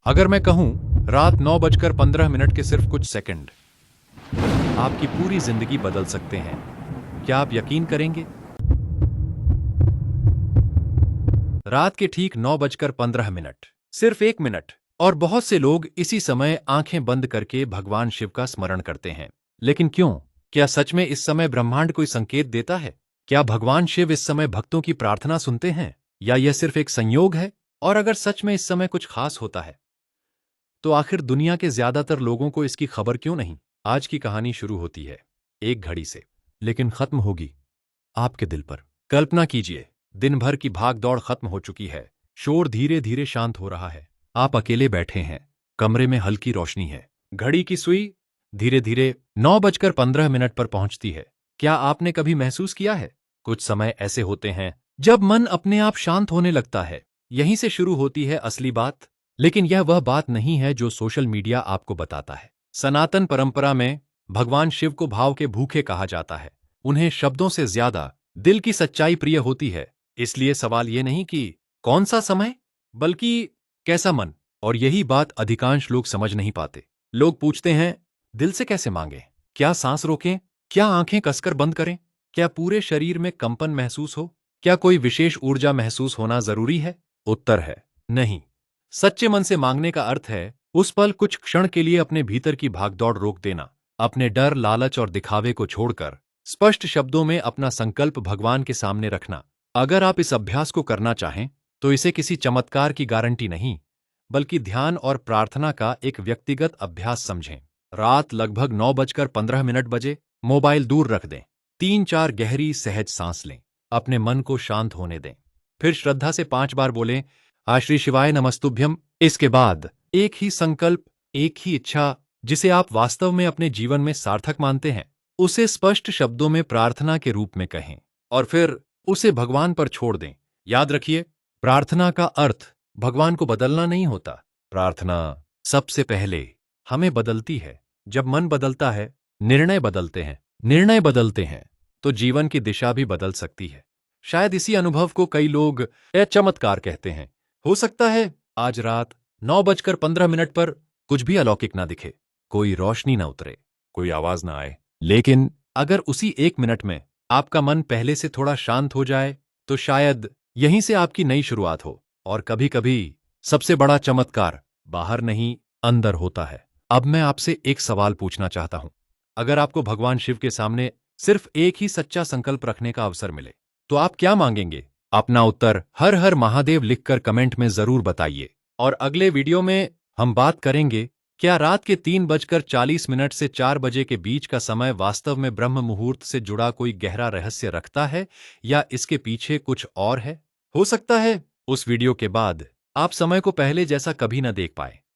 अगर मैं कहूं रात 9:15 के सिर्फ कुछ सेकंड आपकी पूरी जिंदगी बदल सकते हैं, क्या आप यकीन करेंगे? रात के ठीक 9:15, सिर्फ 1 मिनट, और बहुत से लोग इसी समय आंखें बंद करके भगवान शिव का स्मरण करते हैं। लेकिन क्यों? क्या सच में इस समय ब्रह्मांड कोई संकेत देता है? क्या भगवान शिव इस समय भक्तों की प्रार्थना सुनते हैं, या यह सिर्फ एक संयोग है? और अगर सच में इस समय कुछ खास होता है, तो आखिर दुनिया के ज्यादातर लोगों को इसकी खबर क्यों नहीं? आज की कहानी शुरू होती है एक घड़ी से, लेकिन खत्म होगी आपके दिल पर। कल्पना कीजिए, दिन भर की भाग दौड़ खत्म हो चुकी है, शोर धीरे धीरे शांत हो रहा है, आप अकेले बैठे हैं, कमरे में हल्की रोशनी है, घड़ी की सुई धीरे धीरे 9:15 पर पहुंचती है। क्या आपने कभी महसूस किया है, कुछ समय ऐसे होते हैं जब मन अपने आप शांत होने लगता है? यहीं से शुरू होती है असली बात। लेकिन यह वह बात नहीं है जो सोशल मीडिया आपको बताता है। सनातन परंपरा में भगवान शिव को भाव के भूखे कहा जाता है। उन्हें शब्दों से ज्यादा दिल की सच्चाई प्रिय होती है। इसलिए सवाल ये नहीं कि कौन सा समय, बल्कि कैसा मन। और यही बात अधिकांश लोग समझ नहीं पाते। लोग पूछते हैं, दिल से कैसे मांगें? क्या सांस रोकें? क्या आंखें कसकर बंद करें? क्या पूरे शरीर में कंपन महसूस हो? क्या कोई विशेष ऊर्जा महसूस होना जरूरी है? उत्तर है नहीं। सच्चे मन से मांगने का अर्थ है उस पल कुछ क्षण के लिए अपने भीतर की भागदौड़ रोक देना, अपने डर, लालच और दिखावे को छोड़कर स्पष्ट शब्दों में अपना संकल्प भगवान के सामने रखना। अगर आप इस अभ्यास को करना चाहें, तो इसे किसी चमत्कार की गारंटी नहीं, बल्कि ध्यान और प्रार्थना का एक व्यक्तिगत अभ्यास समझें। रात लगभग 9:15 बजे मोबाइल दूर रख दें, 3-4 गहरी सहज सांस लें, अपने मन को शांत होने दें, फिर श्रद्धा से 5 बार बोलें, आ श्री शिवाय नमस्तुभ्यम। इसके बाद एक ही संकल्प, एक ही इच्छा, जिसे आप वास्तव में अपने जीवन में सार्थक मानते हैं, उसे स्पष्ट शब्दों में प्रार्थना के रूप में कहें, और फिर उसे भगवान पर छोड़ दें। याद रखिए, प्रार्थना का अर्थ भगवान को बदलना नहीं होता। प्रार्थना सबसे पहले हमें बदलती है। जब मन बदलता है, निर्णय बदलते हैं, निर्णय बदलते हैं, तो जीवन की दिशा भी बदल सकती है। शायद इसी अनुभव को कई लोग चमत्कार कहते हैं। हो सकता है आज रात 9:15 पर कुछ भी अलौकिक ना दिखे, कोई रोशनी ना उतरे, कोई आवाज ना आए, लेकिन अगर उसी 1 मिनट में आपका मन पहले से थोड़ा शांत हो जाए, तो शायद यहीं से आपकी नई शुरुआत हो। और कभी कभी सबसे बड़ा चमत्कार बाहर नहीं, अंदर होता है। अब मैं आपसे एक सवाल पूछना चाहता हूं। अगर आपको भगवान शिव के सामने सिर्फ एक ही सच्चा संकल्प रखने का अवसर मिले, तो आप क्या मांगेंगे? अपना उत्तर हर हर महादेव लिखकर कमेंट में जरूर बताइए। और अगले वीडियो में हम बात करेंगे, क्या रात के 3:40 से 4 बजे के बीच का समय वास्तव में ब्रह्म मुहूर्त से जुड़ा कोई गहरा रहस्य रखता है, या इसके पीछे कुछ और है? हो सकता है उस वीडियो के बाद आप समय को पहले जैसा कभी न देख पाए।